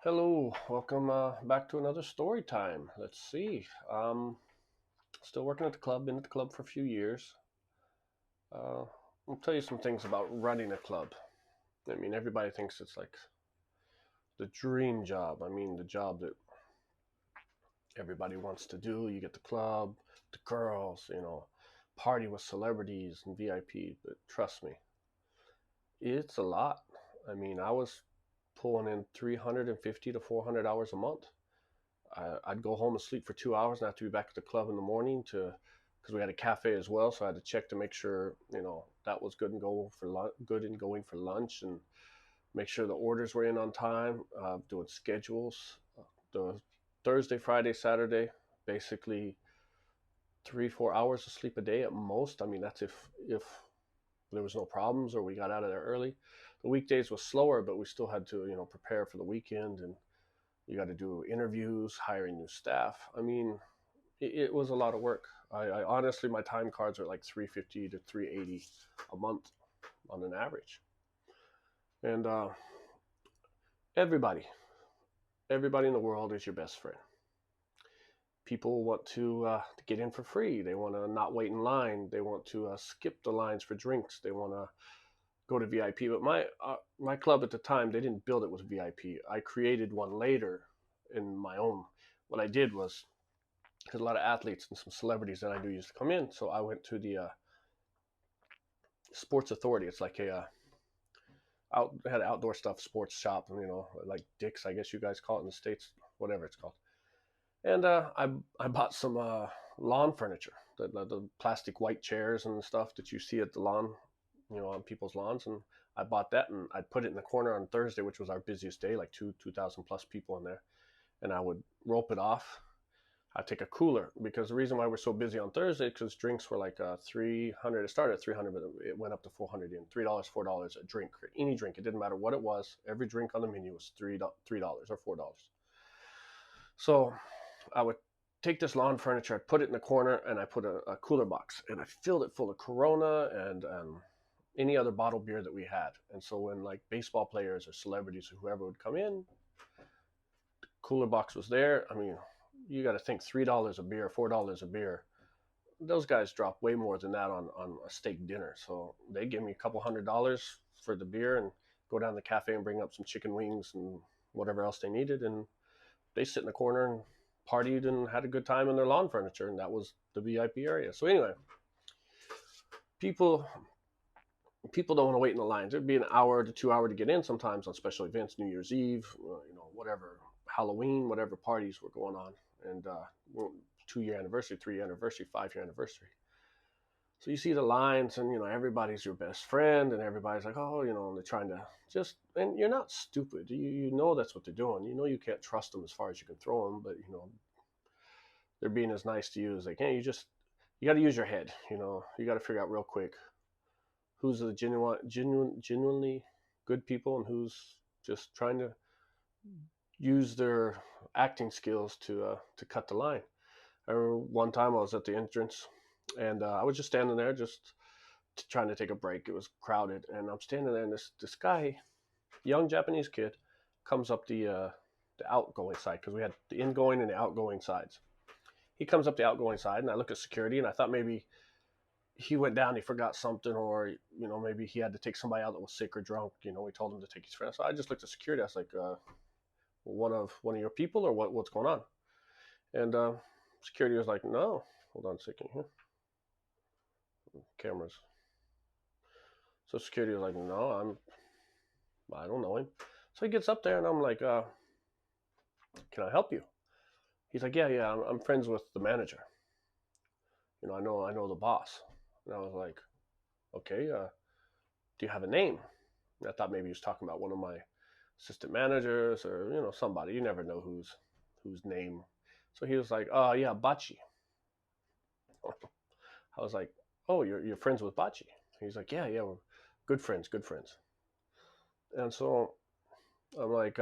Hello, welcome back to another story time. Let's see. Still working at the club. Been at the club for a few years. I'll tell you some things about running a club. I mean, everybody thinks it's like the dream job. I mean, the job that everybody wants to do. You get the club, the girls, party with celebrities and VIP. But trust me, it's a lot. I mean, I was pulling in 350 to 400 hours a month. I'd go home and sleep for 2 hours and I have to be back at the club in the morning to because we had a cafe as well, so I had to check to make sure that was good and good and going for lunch, and make sure the orders were in on time. Doing schedules, the Thursday, Friday, Saturday, basically 3 4 hours of sleep a day at most. I mean, that's if there was no problems or we got out of there early. The weekdays was slower, but we still had to prepare for the weekend, and you got to do interviews, hiring new staff. I mean, it was a lot of work. I honestly, my time cards are like 350 to 380 a month on an average. And everybody, everybody in the world is your best friend. People want to get in for free. They want to not wait in line. They want to skip the lines for drinks. They want to go to VIP. But my club at the time, they didn't build it with VIP. I created one later in my own. What I did was, because a lot of athletes and some celebrities that I knew used to come in, so I went to the Sports Authority. It's like a had an outdoor stuff sports shop, like Dick's, I guess you guys call it in the states, whatever it's called. And I bought some lawn furniture, the plastic white chairs and stuff that you see at the lawn, on people's lawns. And I bought that and I put it in the corner on Thursday, which was our busiest day, like 2,000 plus people in there. And I would rope it off. I take a cooler, because the reason why we're so busy on Thursday, because drinks were like 300. It started at 300, but it went up to 400 in $3, $4 a drink, any drink. It didn't matter what it was. Every drink on the menu was $3 or $4. So I would take this lawn furniture, I'd put it in the corner, and I put a cooler box, and I filled it full of Corona and any other bottled beer that we had. And so when like baseball players or celebrities or whoever would come in, the cooler box was there. I mean, you got to think $3 a beer, $4 a beer. Those guys drop way more than that on a steak dinner. So they give me a couple $100 for the beer and go down to the cafe and bring up some chicken wings and whatever else they needed. And they sit in the corner and partied and had a good time in their lawn furniture. And that was the VIP area. So anyway, people people don't want to wait in the lines. It'd be an hour to 2 hour to get in sometimes on special events, New Year's Eve, whatever, Halloween, whatever parties were going on. And 2 year anniversary, 3 year anniversary, 5 year anniversary. So you see the lines, and everybody's your best friend, and everybody's like, oh, and they're trying to just. And you're not stupid. You know that's what they're doing. You know you can't trust them as far as you can throw them, but they're being as nice to you as they can. You got to use your head. You got to figure out real quick who's the genuinely good people and who's just trying to use their acting skills to cut the line. I remember one time I was at the entrance, and I was just standing there, just trying to take a break. It was crowded, and I'm standing there, and this guy, young Japanese kid, comes up the outgoing side, because we had the ingoing and the outgoing sides. He comes up the outgoing side, and I look at security, and I thought maybe he went down, he forgot something, or maybe he had to take somebody out that was sick or drunk. We told him to take his friend. So I just looked at security. I was like, one of your people, or what's going on? And security was like, no. Hold on a second here. Cameras. So security was like, no, I don't know him. So he gets up there, and I'm like, can I help you? He's like, yeah, I'm friends with the manager. I know the boss. And I was like, okay, do you have a name? And I thought maybe he was talking about one of my assistant managers, or somebody. You never know whose name. So he was like, yeah, Bachi. I was like, oh, you're friends with Bachi? He's like, yeah, we're good friends. And so I'm like,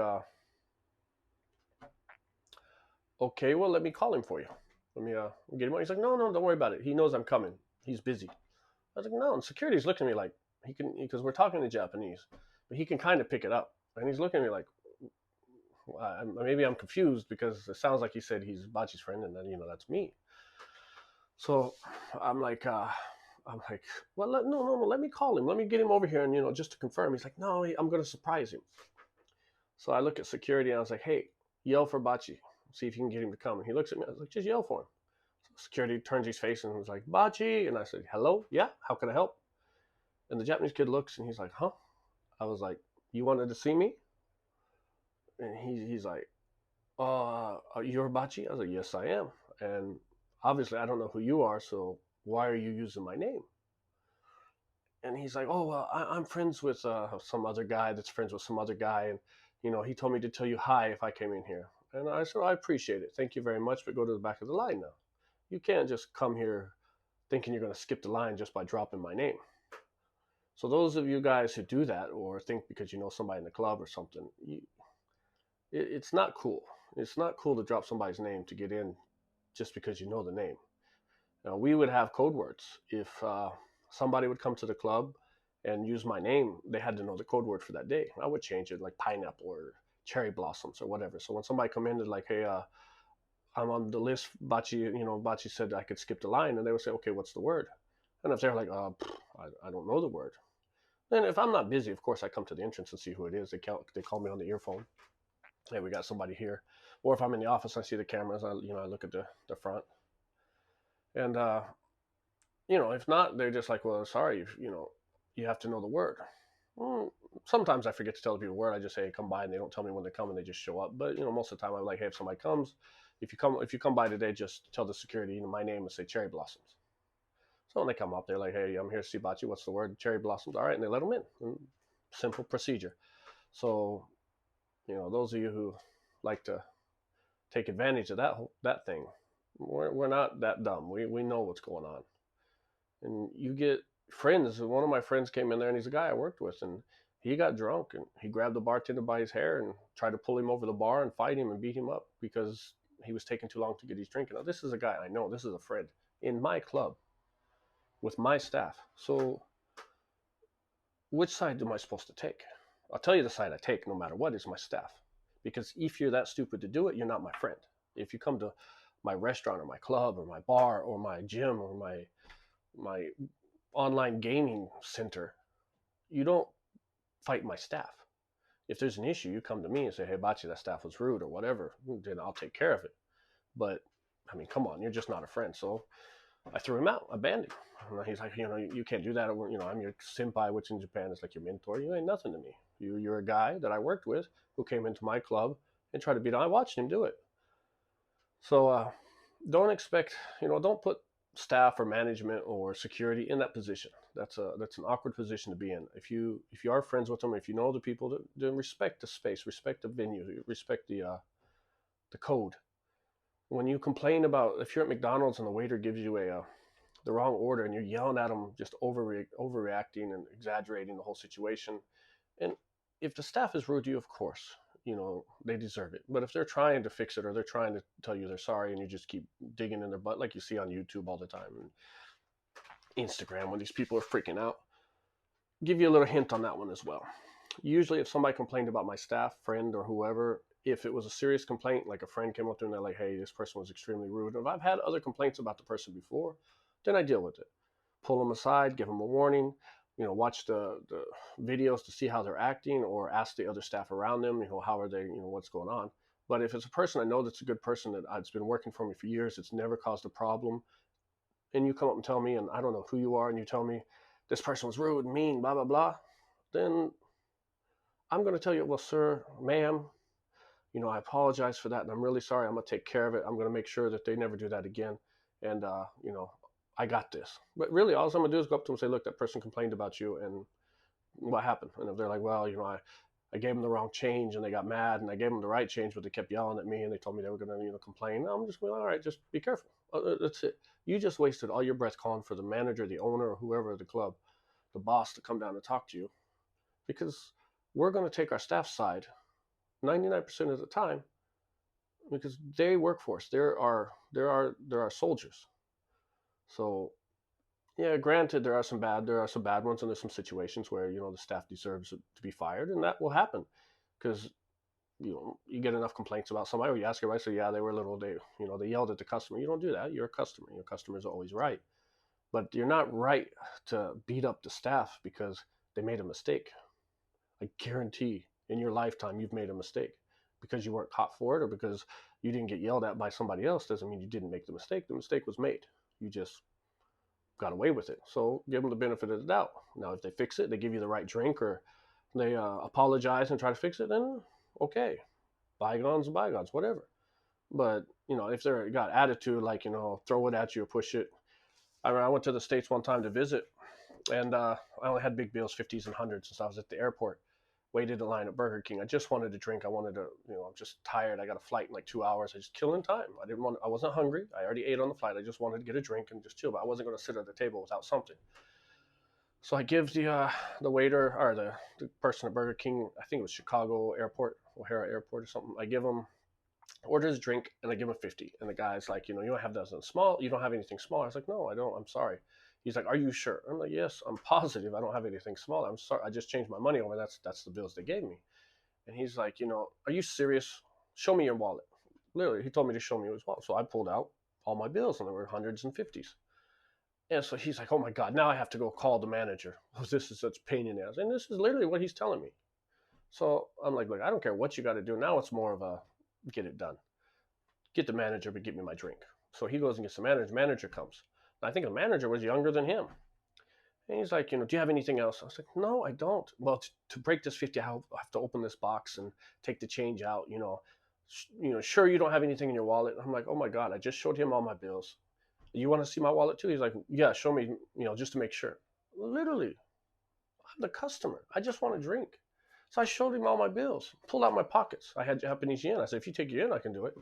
okay, well, let me call him for you. Let me get him on. He's like, no, don't worry about it. He knows I'm coming. He's busy. I was like, no. And security's looking at me like, because we're talking in Japanese, but he can kind of pick it up. And he's looking at me like, Maybe I'm confused because it sounds like he said he's Bachi's friend, and then that's me. So I'm like, I'm like, well, no, let me call him. Let me get him over here, and just to confirm. He's like, no, I'm going to surprise him. So I look at security, and I was like, hey, yell for Bachi, see if you can get him to come. And he looks at me. I was like, just yell for him. So security turns his face and was like, Bachi, and I said, hello, yeah, how can I help? And the Japanese kid looks, and he's like, huh? I was like, you wanted to see me? And he's like, you're Bachi? I was like, yes, I am. And obviously, I don't know who you are, so why are you using my name? And he's like, oh, well, I'm friends with some other guy that's friends with some other guy, and he told me to tell you hi if I came in here. And I said, I appreciate it, thank you very much, but go to the back of the line now. You can't just come here thinking you're going to skip the line just by dropping my name. So those of you guys who do that, or think because you know somebody in the club or something, it's not cool. It's not cool to drop somebody's name to get in just because you know the name. Now, we would have code words. If somebody would come to the club and use my name, they had to know the code word for that day. I would change it like pineapple or cherry blossoms or whatever. So when somebody come in, they're like, hey, I'm on the list. Bachi said I could skip the line. And they would say, okay, what's the word? And if they're like, I don't know the word. Then if I'm not busy, of course, I come to the entrance and see who it is. They call me on the earphone. Hey, we got somebody here. Or if I'm in the office, I see the cameras. I look at the front. And if not, they're just like, well, sorry, you have to know the word. Well, sometimes I forget to tell people the word. I just say, hey, come by, and they don't tell me when they come, and they just show up. But most of the time, I'm like, hey, if somebody comes, if you come by today, just tell the security, my name, and say cherry blossoms. So when they come up, they're like, hey, I'm here to see Bachi. What's the word? Cherry blossoms. All right, and they let them in. Simple procedure. So those of you who like to take advantage of that thing, we're not that dumb. We know what's going on. And you get friends. One of my friends came in there, and he's a guy I worked with, and he got drunk, and he grabbed the bartender by his hair and tried to pull him over the bar and fight him and beat him up because he was taking too long to get his drink. Now, this is a guy I know. This is a friend in my club with my staff. So which side am I supposed to take? I'll tell you the side I take no matter what is my staff. Because if you're that stupid to do it, you're not my friend. If you come to my restaurant or my club or my bar or my gym or my online gaming center, you don't fight my staff. If there's an issue, you come to me and say, hey, Bachi, that staff was rude or whatever, then I'll take care of it. But, I mean, come on, you're just not a friend. So I threw him out. I banned him. And he's like, you can't do that. I'm your senpai, which in Japan is like your mentor. You ain't nothing to me. You're a guy that I worked with who came into my club and tried to beat on. I watched him do it. So don't expect, don't put staff or management or security in that position. That's an awkward position to be in. If you are friends with them, if you know the people, then respect the space, respect the venue, respect the code. When you complain about, if you're at McDonald's and the waiter gives you the wrong order and you're yelling at them, just overreacting and exaggerating the whole situation, and if the staff is rude to you, of course, they deserve it. But if they're trying to fix it or they're trying to tell you they're sorry and you just keep digging in their butt, like you see on YouTube all the time and Instagram when these people are freaking out, give you a little hint on that one as well. Usually if somebody complained about my staff, friend, or whoever, if it was a serious complaint, like a friend came up to me and they're like, hey, this person was extremely rude. If I've had other complaints about the person before, then I deal with it. Pull them aside, give them a warning, watch the videos to see how they're acting, or ask the other staff around them, how are they, what's going on. But if it's a person I know that's a good person, that it's been working for me for years, it's never caused a problem, and you come up and tell me, and I don't know who you are, and you tell me this person was rude, mean, blah, blah, blah, then I'm going to tell you, well, sir, ma'am, I apologize for that, and I'm really sorry. I'm going to take care of it. I'm going to make sure that they never do that again. And, I got this. But really, all I'm going to do is go up to them and say, look, that person complained about you, and what happened? And if they're like, well, I gave them the wrong change, and they got mad, and I gave them the right change, but they kept yelling at me, and they told me they were going to, complain. I'm just going, all right, just be careful. That's it. You just wasted all your breath calling for the manager, the owner, or whoever at the club, the boss, to come down and talk to you, because we're going to take our staff side 99% of the time, because they work for us. There are soldiers. So yeah, granted, there are some bad ones, and there's some situations where the staff deserves to be fired, and that will happen because you get enough complaints about somebody, or you ask everybody, so yeah, they were little, they yelled at the customer. You don't do that. You're a customer. Your customer's always right. But you're not right to beat up the staff because they made a mistake. I guarantee in your lifetime you've made a mistake. Because you weren't caught for it or because you didn't get yelled at by somebody else doesn't mean you didn't make the mistake. The mistake was made. You just got away with it. So give them the benefit of the doubt. Now, if they fix it, they give you the right drink, or they apologize and try to fix it, then okay, bygones and bygones, whatever. But if they're got attitude, like throw it at you or push it. I went to the States one time to visit, and I only had big bills, 50s and 100s, since I was at the airport. Waited in line at Burger King. I just wanted a drink. I wanted to, I'm just tired. I got a flight in like 2 hours. I just killing time. I wasn't hungry. I already ate on the flight. I just wanted to get a drink and just chill, but I wasn't going to sit at the table without something. So I give the waiter, or the person at Burger King, I think it was Chicago Airport, O'Hara Airport or something. I give him, orders a drink, and I give him 50. And the guy's like, you don't have that in small. You don't have anything small. I was like, no, I don't. I'm sorry. He's like, are you sure? I'm like, yes, I'm positive. I don't have anything small. I'm sorry. I just changed my money over. That's the bills they gave me. And he's like, are you serious? Show me your wallet. Literally, he told me to show me his wallet. So I pulled out all my bills, and there were hundreds and fifties. And so he's like, oh my God, now I have to go call the manager. Oh, this is such pain in the ass. And this is literally what he's telling me. So I'm like, look, I don't care what you got to do. Now it's more of a get it done. Get the manager, but get me my drink. So he goes and gets the manager. Manager comes. I think the manager was younger than him. And he's like, do you have anything else? I was like, no, I don't. Well, to break this 50, I have to open this box and take the change out, sure you don't have anything in your wallet. I'm like, oh my God, I just showed him all my bills. You want to see my wallet too? He's like, yeah, show me, just to make sure. Literally, I'm the customer. I just want a drink. So I showed him all my bills, pulled out my pockets. I had Japanese yen. I said, if you take your yen, I can do it.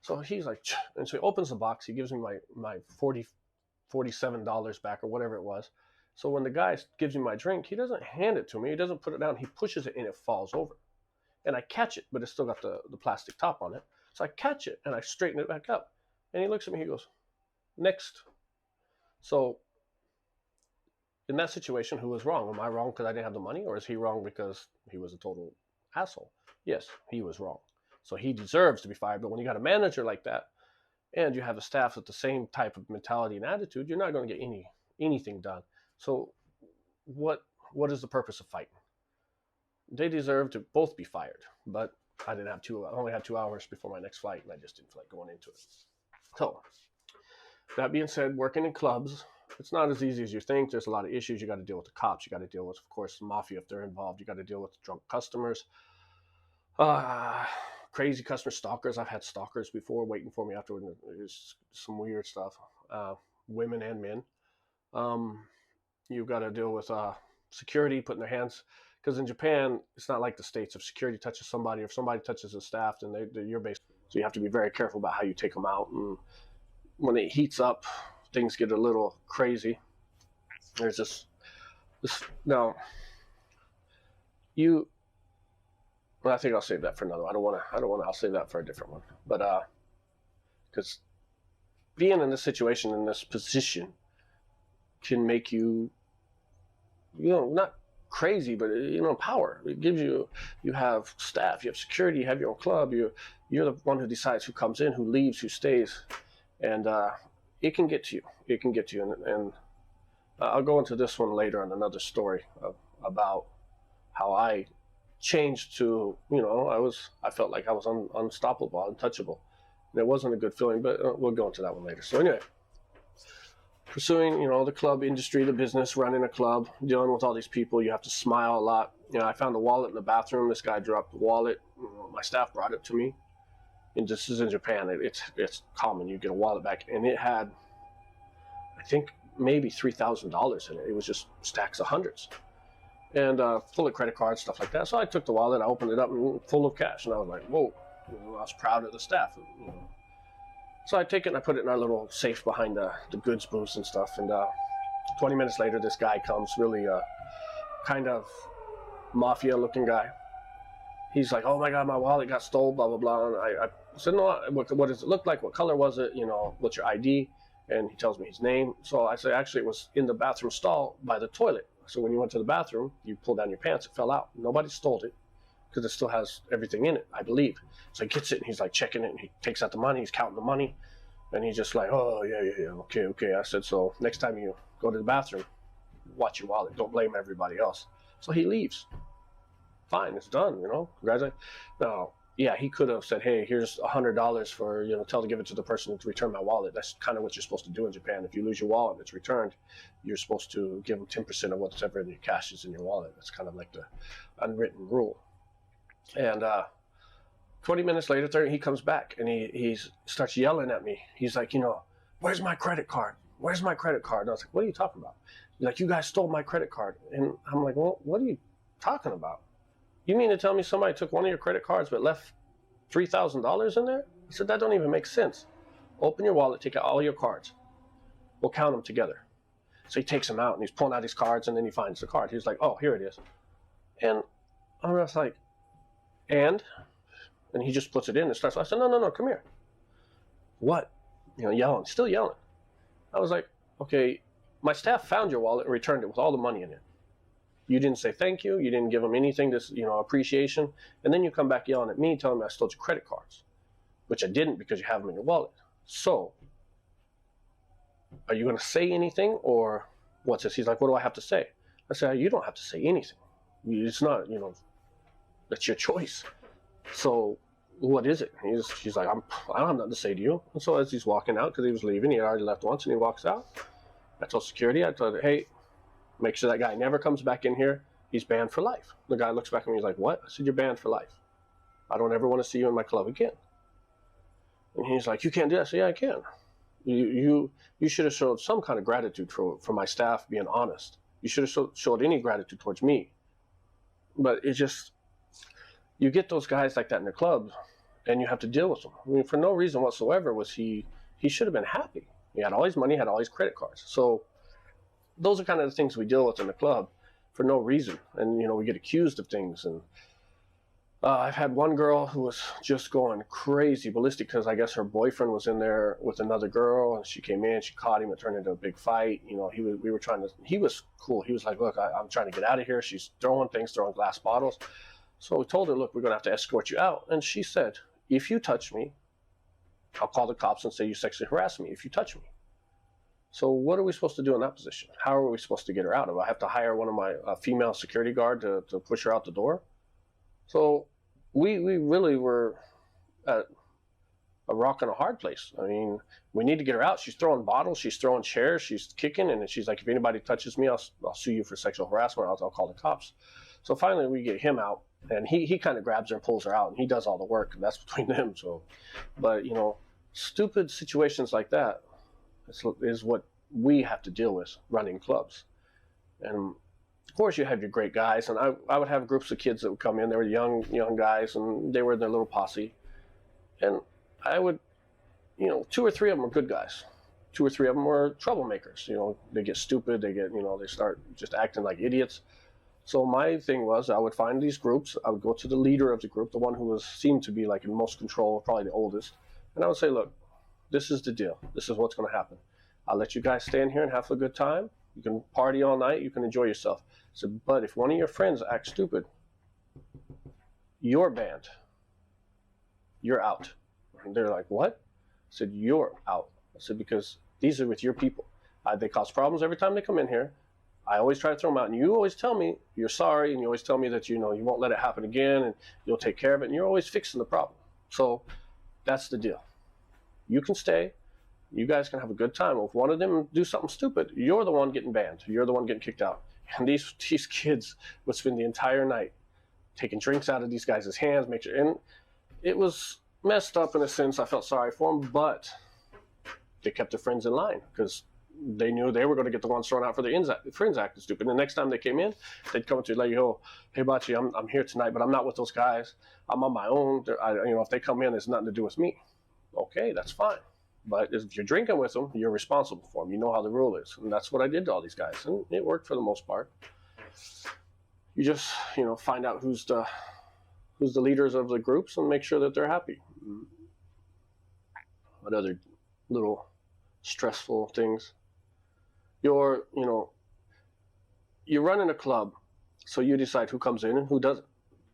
So he's like, and so he opens the box. He gives me my $47 back or whatever it was. So when the guy gives me my drink, he doesn't hand it to me. He doesn't put it down. He pushes it and it falls over. And I catch it, but it's still got the plastic top on it. So I catch it and I straighten it back up. And he looks at me, he goes, next. So in that situation, who was wrong? Am I wrong because I didn't have the money? Or is he wrong because he was a total asshole? Yes, he was wrong. So he deserves to be fired. But when you got a manager like that, and you have the staff with the same type of mentality and attitude, you're not going to get anything done. So what is the purpose of fighting? They deserve to both be fired, but I only had 2 hours before my next flight, and I just didn't feel like going into it. So that being said, working in clubs, it's not as easy as you think. There's a lot of issues. You got to deal with the cops. You got to deal with, of course, the mafia if they're involved. You got to deal with drunk customers. Crazy customer stalkers. I've had stalkers before waiting for me afterward. There's some weird stuff. Women and men. You've got to deal with security putting their hands, because in Japan it's not like the States. If security touches somebody, or if somebody touches the staff, then you're basically, so you have to be very careful about how you take them out. And when it heats up, things get a little crazy. There's this now you. Well, I think I'll save that for another one. I don't want to. I'll save that for a different one. But because being in this situation, in this position, can make you, not crazy, but power. It gives you have staff, you have security, you have your own club. You're the one who decides who comes in, who leaves, who stays, and it can get to you. It can get to you, and I'll go into this one later on another story about how I changed to, I felt like I was unstoppable, untouchable. And it wasn't a good feeling, but we'll go into that one later. So anyway, pursuing, the club industry, the business, running a club, dealing with all these people, you have to smile a lot. I found a wallet in the bathroom. This guy dropped the wallet. My staff brought it to me. And this is in Japan. It's common. You get a wallet back. And it had, I think, maybe $3,000 in it. It was just stacks of hundreds. And full of credit cards, stuff like that. So I took the wallet, I opened it up, and full of cash. And I was like, whoa. I was proud of the staff. So I take it and I put it in our little safe behind the goods booths and stuff. And 20 minutes later, this guy comes, really kind of mafia-looking guy. He's like, oh my God, my wallet got stolen, blah, blah, blah. And I said, no, what does it look like? What color was it? What's your ID? And he tells me his name. So I say, actually, it was in the bathroom stall by the toilet. So when you went to the bathroom, you pulled down your pants, it fell out. Nobody stole it. because it still has everything in it, I believe. So he gets it and he's like checking it and he takes out the money, he's counting the money, and he's just like, oh yeah, okay. I said, so next time you go to the bathroom, watch your wallet, don't blame everybody else. So he leaves. Fine, it's done, congratulations. Now, yeah, he could have said, hey, here's $100 for, to give it to the person to return my wallet. That's kind of what you're supposed to do in Japan. If you lose your wallet and it's returned, you're supposed to give them 10% of whatever the cash is in your wallet. That's kind of like the unwritten rule. And 20 minutes later, he comes back and he starts yelling at me. He's like, where's my credit card? Where's my credit card? And I was like, what are you talking about? He's like, you guys stole my credit card. And I'm like, well, what are you talking about? You mean to tell me somebody took one of your credit cards but left $3,000 in there? He said, that don't even make sense. Open your wallet, take out all your cards. We'll count them together. So he takes them out and he's pulling out his cards and then he finds the card. He's like, oh, here it is. And I was like, and he just puts it in and starts. I said, no, come here. What? Yelling, still yelling. I was like, okay, my staff found your wallet and returned it with all the money in it. You didn't say thank you. You didn't give them anything, appreciation. And then you come back yelling at me, telling me I stole your credit cards, which I didn't because you have them in your wallet. So, are you going to say anything or what's this? He's like, what do I have to say? I said, you don't have to say anything. It's not, that's your choice. So, what is it? She's like, I don't have nothing to say to you. And so as he's walking out, because he was leaving, he had already left once, and he walks out. I told security, I told her, hey, make sure that guy never comes back in here. He's banned for life. The guy looks back at me, he's like, what? I said, you're banned for life. I don't ever want to see you in my club again. And he's like, you can't do that. I said, yeah, I can. You should have showed some kind of gratitude for my staff being honest. You should have showed any gratitude towards me. But it's just, you get those guys like that in the club, and you have to deal with them. I mean, for no reason whatsoever was he should have been happy. He had all his money, had all his credit cards. So those are kind of the things we deal with in the club for no reason. And, we get accused of things. And I've had one girl who was just going crazy ballistic because I guess her boyfriend was in there with another girl, and she came in, she caught him, it turned into a big fight. He was cool. He was like, look, I'm trying to get out of here. She's throwing glass bottles. So we told her, look, we're going to have to escort you out. And she said, if you touch me, I'll call the cops and say you sexually harassed me if you touch me. So what are we supposed to do in that position? How are we supposed to get her out? Do I have to hire one of my female security guard to push her out the door? So we really were at a rock and a hard place. I mean, we need to get her out. She's throwing bottles, she's throwing chairs, she's kicking, and she's like, if anybody touches me, I'll sue you for sexual harassment. I'll call the cops. So finally we get him out, and he kind of grabs her and pulls her out, and he does all the work, and that's between them. So, but stupid situations like that is what we have to deal with running clubs. And of course you have your great guys, and I would have groups of kids that would come in. They were young guys, and they were in their little posse, and I would, 2 or 3 of them were good guys. 2 or 3 of them were troublemakers. They get stupid, they start just acting like idiots. So my thing was, I would find these groups, I would go to the leader of the group, the one who seemed to be like in most control, probably the oldest, and I would say, look, this is the deal. This is what's going to happen. I'll let you guys stay in here and have a good time. You can party all night. You can enjoy yourself. So, but if one of your friends acts stupid, you're banned. You're out. And they're like, what? I said, you're out. I said, because these are with your people. They cause problems every time they come in here. I always try to throw them out. And you always tell me you're sorry. And you always tell me that, you won't let it happen again. And you'll take care of it. And you're always fixing the problem. So that's the deal. You can stay. You guys can have a good time. If one of them do something stupid, you're the one getting banned. You're the one getting kicked out. And these kids would spend the entire night taking drinks out of these guys' hands. And it was messed up in a sense. I felt sorry for them, but they kept their friends in line because they knew they were going to get the ones thrown out for their friends acting stupid. And the next time they came in, they'd come to let you know, hey, Bachi, I'm here tonight, but I'm not with those guys. I'm on my own. If they come in, it's nothing to do with me. Okay, that's fine. But if you're drinking with them, you're responsible for them. You know how the rule is. And that's what I did to all these guys. And it worked for the most part. You just, find out who's the leaders of the groups and make sure that they're happy. What other little stressful things? You're running a club, so you decide who comes in and who doesn't.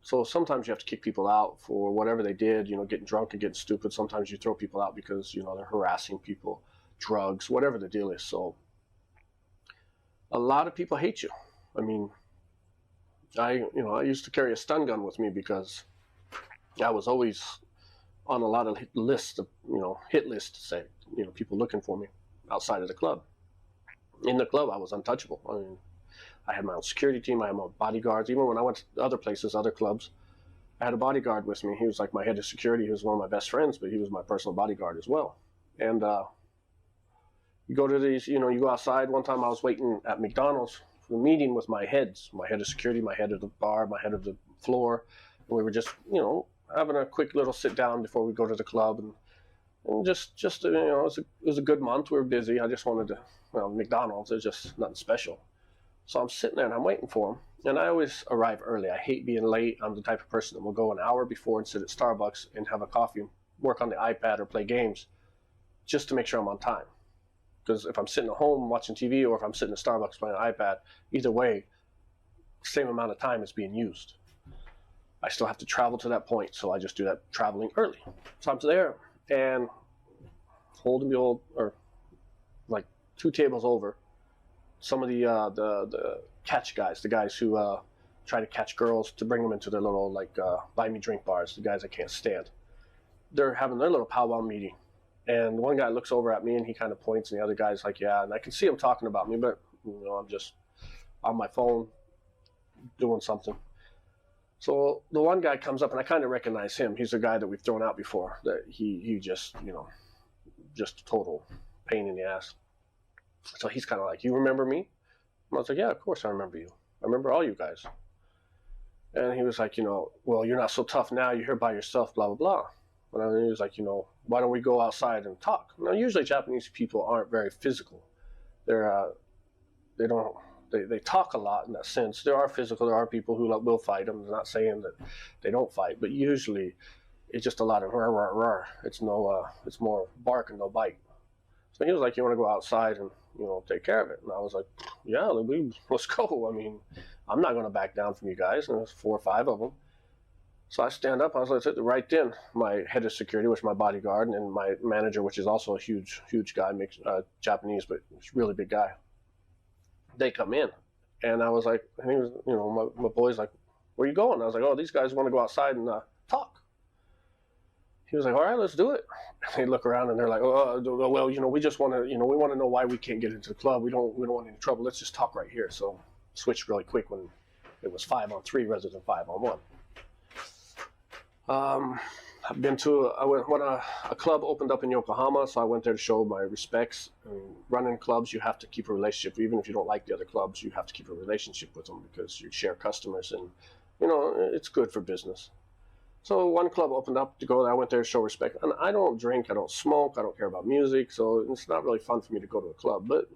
So sometimes you have to kick people out for whatever they did, getting drunk and getting stupid. Sometimes you throw people out because, they're harassing people, drugs, whatever the deal is. So a lot of people hate you. I mean, I used to carry a stun gun with me because I was always on a lot of lists of, hit lists, say, people looking for me outside of the club. In the club, I was untouchable. I mean, I had my own security team. I had my bodyguards. Even when I went to other places, other clubs, I had a bodyguard with me. He was like my head of security. He was one of my best friends, but he was my personal bodyguard as well. And you go to these, you go outside. One time I was waiting at McDonald's for a meeting with my heads, my head of security, my head of the bar, my head of the floor. And we were just, having a quick little sit down before we go to the club. And just it was a good month. We were busy. I just wanted to, McDonald's, there's just nothing special. So I'm sitting there and I'm waiting for him. And I always arrive early. I hate being late. I'm the type of person that will go an hour before and sit at Starbucks and have a coffee, work on the iPad or play games just to make sure I'm on time. Because if I'm sitting at home watching TV or if I'm sitting at Starbucks playing an iPad, either way, same amount of time is being used. I still have to travel to that point, so I just do that traveling early. So I'm there and holding the old, or like 2 tables over, some of the catch guys, the guys who try to catch girls to bring them into their little buy me drink bars, the guys I can't stand. They're having their little powwow meeting, and one guy looks over at me and he kind of points, and the other guy's like, yeah, and I can see him talking about me, but I'm just on my phone doing something. So the one guy comes up and I kind of recognize him. He's a guy that we've thrown out before. That he just just a total pain in the ass. So he's kind of like, you remember me? And I was like, yeah, of course I remember you. I remember all you guys. And he was like, well, you're not so tough now. You're here by yourself, blah, blah, blah. And he was like, why don't we go outside and talk? Now, usually Japanese people aren't very physical. They talk a lot in that sense. There are physical. There are people who will fight them. I'm not saying that they don't fight, but usually it's just a lot of rah, rah, rah. It's more bark and no bite. So he was like, you want to go outside and, take care of it? And I was like, yeah, let's go. I mean, I'm not going to back down from you guys. And there's 4 or 5 of them. So I stand up. I was like, right then, my head of security, which is my bodyguard, and my manager, which is also a huge, huge guy, Japanese, but he's a really big guy. They come in. And I was like, and he was, my boy's like, where are you going? I was like, oh, these guys want to go outside and talk. He was like, all right, let's do it. And they look around and they're like, oh, well, we just want to, we want to know why we can't get into the club. We don't want any trouble. Let's just talk right here. So switched really quick when it was 5-on-3 rather than 5-on-1. I've been to, when a club opened up in Yokohama, so I went there to show my respects. I mean, running clubs, you have to keep a relationship. Even if you don't like the other clubs, you have to keep a relationship with them because you share customers and, it's good for business. So one club opened up to go there. I went there to show respect. And I don't drink, I don't smoke, I don't care about music, so it's not really fun for me to go to a club. But,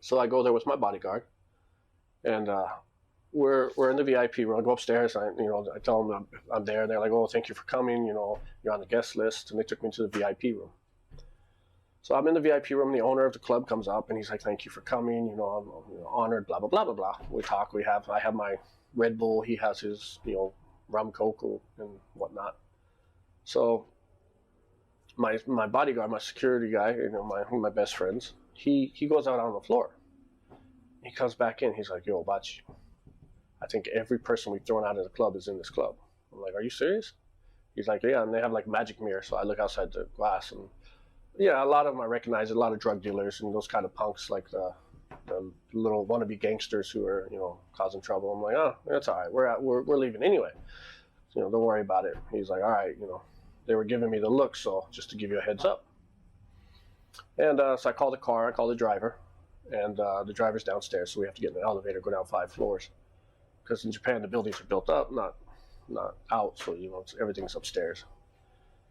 so I go there with my bodyguard, and we're in the VIP room. I go upstairs. I tell them I'm there. They're like, "Oh, thank you for coming. You're on the guest list." And they took me to the VIP room. So I'm in the VIP room. The owner of the club comes up and he's like, "Thank you for coming. I'm honored." Blah blah blah blah blah. We talk. I have my Red Bull. He has his rum coke and whatnot. So my bodyguard, my security guy, my best friends, he goes out on the floor. He comes back in. He's like, "Yo, Bachi, I think every person we've thrown out of the club is in this club." I'm like, "Are you serious?" He's like, "Yeah," and they have like magic mirror. So I look outside the glass, and yeah, a lot of them I recognize. A lot of drug dealers and those kind of punks, like the little wannabe gangsters who are causing trouble. I'm like, "Oh, that's all right. We're leaving anyway. Don't worry about it." He's like, "All right, they were giving me the look, so just to give you a heads up." And so I call the car. I call the driver, and the driver's downstairs, so we have to get in the elevator, go down 5 floors. Because in Japan, the buildings are built up, not out, so everything's upstairs.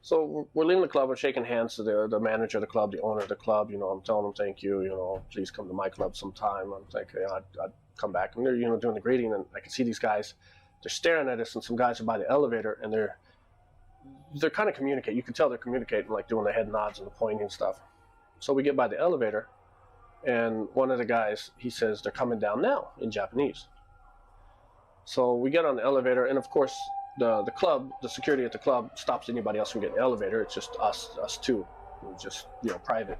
So we're leaving the club. We're shaking hands to the manager of the club, the owner of the club. I'm telling them thank you. Please come to my club sometime. I'm thinking I'd come back, and they're doing the greeting, and I can see these guys. They're staring at us, and some guys are by the elevator, and they're kind of communicating. You can tell they're communicating, like doing the head nods and the pointing and stuff. So we get by the elevator, and one of the guys, he says they're coming down now in Japanese. So we get on the elevator, and of course, the club, the security at the club stops anybody else from getting the elevator. It's just us two, we're just private.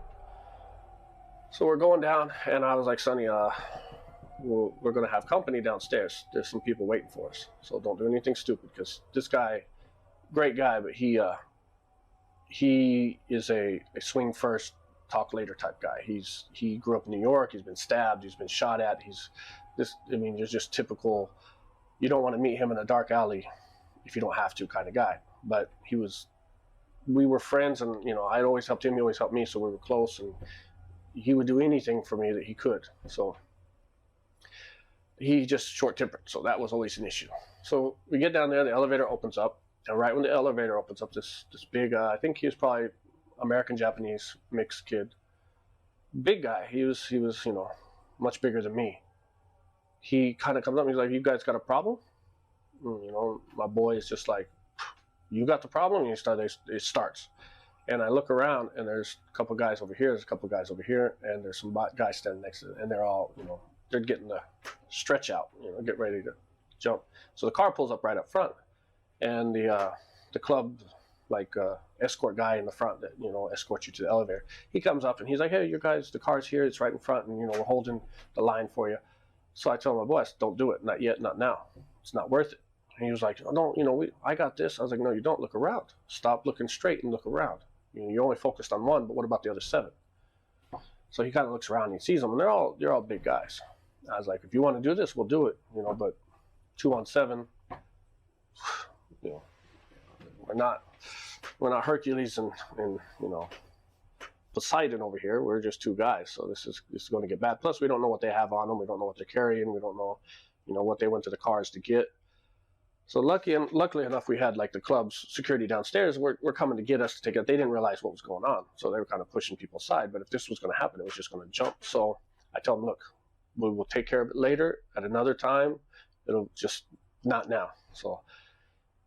So we're going down, and I was like, Sonny, we're gonna have company downstairs. There's some people waiting for us, so don't do anything stupid, because this guy, great guy, but he is a swing first, talk later type guy. He grew up in New York. He's been stabbed. He's been shot at. He's this. I mean, you're just typical. You don't want to meet him in a dark alley if you don't have to, kind of guy. But we were friends, and I'd always helped him. He always helped me, so we were close. And he would do anything for me that he could. So he just short-tempered. So that was always an issue. So we get down there. The elevator opens up. And right when the elevator opens up, this big, I think he was probably American-Japanese mixed kid. Big guy. He was much bigger than me. He kind of comes up and he's like, "You guys got a problem?" My boy is just like, "You got the problem?" And it starts. And I look around, and there's a couple guys over here, there's a couple guys over here, and there's some guys standing next to it. And they're all, they're getting the stretch out, get ready to jump. So the car pulls up right up front. And the club, escort guy in the front that escorts you to the elevator, he comes up and he's like, "Hey, you guys, the car's here. It's right in front, and we're holding the line for you." So I tell my boss, "Don't do it. Not yet. Not now. It's not worth it." And he was like, "Oh, don't. I got this." I was like, "No, you don't. Look around. Stop looking straight and look around. You're only focused on one, but what about the other 7?" So he kind of looks around and he sees them, and they're all big guys. I was like, "If you want to do this, we'll do it. But 2 on 7." We're not Hercules and Poseidon over here. We're just 2 guys, so this is going to get bad. Plus, we don't know what they have on them. We don't know what they're carrying. We don't know, what they went to the cars to get. So luckily enough, we had the club's security downstairs. We're coming to get us to take it. They didn't realize what was going on, so they were kind of pushing people aside. But if this was going to happen, it was just going to jump. So I tell them, "Look, we will take care of it later at another time. It'll just not now." So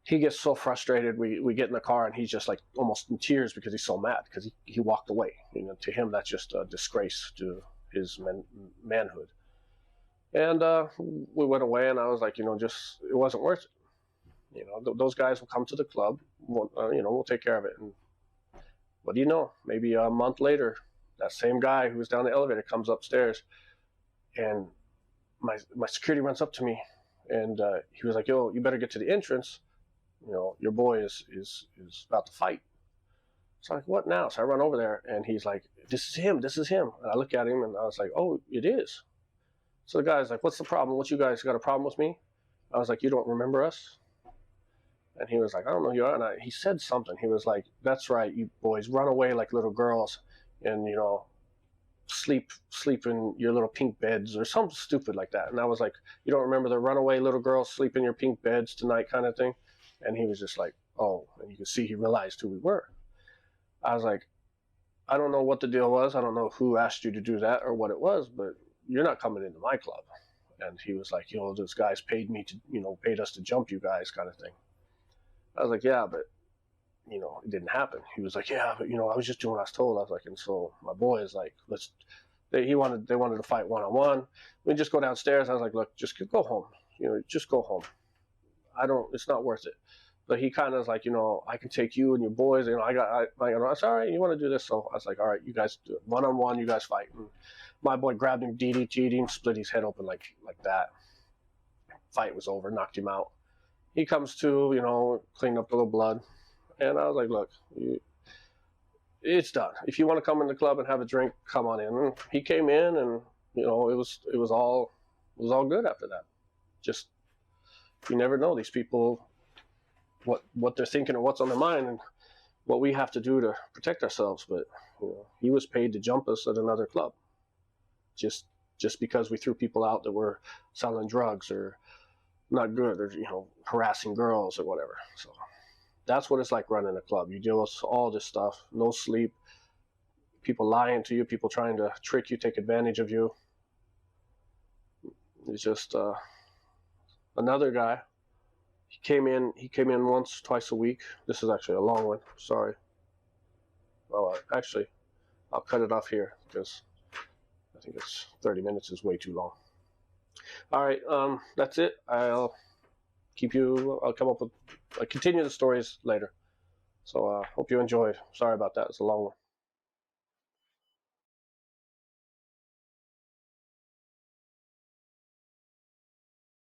he gets so frustrated. We get in the car, and he's just almost in tears because he's so mad because he walked away. To him, that's just a disgrace to his manhood. And we went away, and I was like, just it wasn't worth it. Those guys will come to the club. We'll take care of it. And what do you know? Maybe a month later, that same guy who was down the elevator comes upstairs, and my security runs up to me, and he was like, "Yo, you better get to the entrance. Your boy is about to fight." So I'm like, "What now?" So I run over there, and he's like, this is him. And I look at him, and I was like, "Oh, it is." So the guy's like, "What's the problem? What, you guys got a problem with me?" I was like, "You don't remember us?" And he was like, "I don't know who you are." And he said something. He was like, "That's right, you boys run away like little girls, and sleep in your little pink beds," or something stupid like that. And I was like, "You don't remember the runaway little girls sleep in your pink beds tonight kind of thing?" And he was just like, "Oh," and you could see he realized who we were. I was like, "I don't know what the deal was. I don't know who asked you to do that or what it was, but you're not coming into my club." And he was like, "Those guys paid me to, paid us to jump you guys," kind of thing. I was like, "Yeah, but, it didn't happen." He was like, "Yeah, but, I was just doing what I was told." I was like, and so my boy is like, they wanted to fight one-on-one. We just go downstairs. I was like, "Look, just go home. Just go home. It's not worth it." But he kind of was like, "I can take you and your boys. I said, "All right, you want to do this?" So I was like, "All right, you guys do it. One-on-one, you guys fight." And my boy grabbed him, DDT'd him, split his head open like that. Fight was over, knocked him out. He comes to, cleaned up the little blood. And I was like, "Look, it's done. If you want to come in the club and have a drink, come on in." And he came in, and, it was all good after that. Just, you never know these people, what they're thinking or what's on their mind, and what we have to do to protect ourselves. But he was paid to jump us at another club, just because we threw people out that were selling drugs or not good, or harassing girls or whatever. So that's what it's like running a club. You deal with all this stuff, no sleep, people lying to you, people trying to trick you, take advantage of you. It's just another guy. He came in once, twice a week. This is actually a long one. Sorry. Oh, actually, I'll cut it off here because I think it's 30 minutes is way too long. All right, that's it. I'll keep you. I'll come up with. I continue the stories later. So hope you enjoyed. Sorry about that. It's a long one.